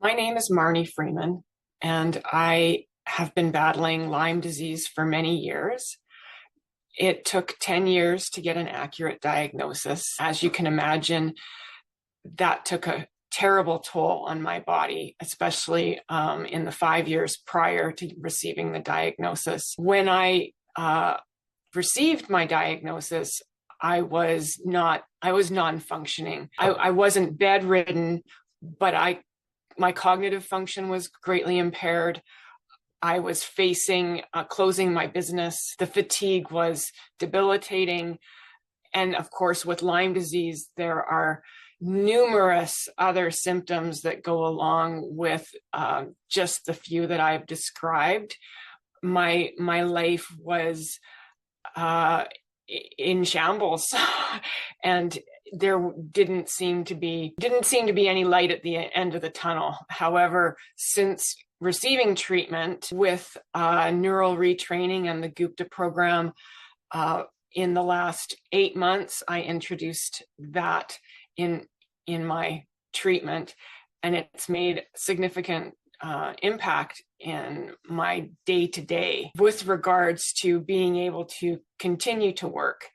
My name is Marnie Freeman, and I have been battling Lyme disease for many years. It took 10 years to get an accurate diagnosis. As you can imagine, that took a terrible toll on my body, especially in the 5 years prior to receiving the diagnosis. When I received my diagnosis, I was non-functioning. I wasn't bedridden, but my cognitive function was greatly impaired. I was facing closing my business. The fatigue was debilitating. And of course, with Lyme disease, there are numerous other symptoms that go along with just the few that I've described. My life was in shambles, and there didn't seem to be any light at the end of the tunnel. However, since receiving treatment with neural retraining and the Gupta program in the last 8 months, I introduced that in my treatment, and it's made significant impact in my day-to-day with regards to being able to continue to work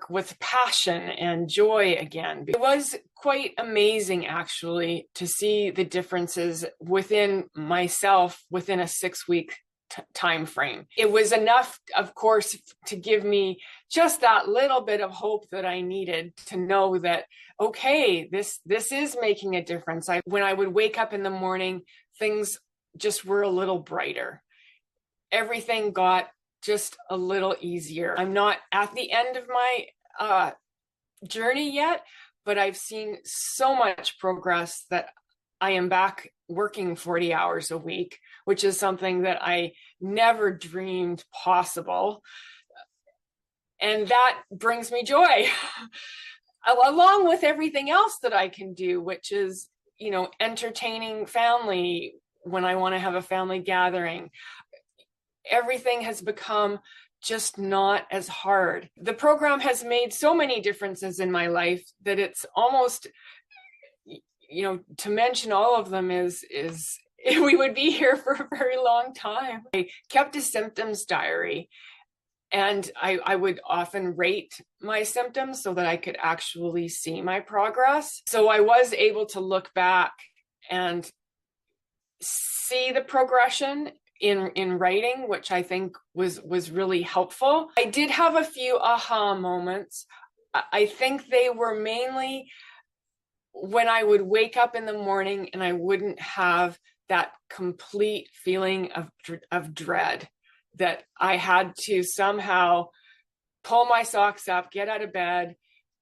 with passion and joy again. It was quite amazing, actually, to see the differences within myself within a 6-week time frame. It was enough, of course, to give me just that little bit of hope that I needed to know that, okay, this is making a difference. When I would wake up in the morning, things just were a little brighter. Everything got just a little easier. I'm not at the end of my journey yet, but I've seen so much progress that I am back working 40 hours a week, which is something that I never dreamed possible. And that brings me joy, along with everything else that I can do, which is, entertaining family when I want to have a family gathering. Everything has become just not as hard. The program has made so many differences in my life that it's almost, to mention all of them is we would be here for a very long time. I kept a symptoms diary, and I would often rate my symptoms so that I could actually see my progress. So I was able to look back and see the progression in writing, which I think was really helpful. I did have a few aha moments. I think they were mainly when I would wake up in the morning and I wouldn't have that complete feeling of dread, that I had to somehow pull my socks up, get out of bed,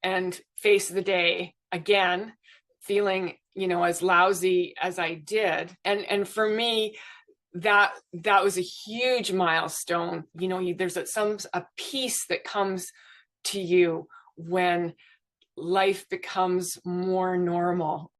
and face the day again, feeling, as lousy as I did. And for me, that was a huge milestone. There's a peace that comes to you when life becomes more normal.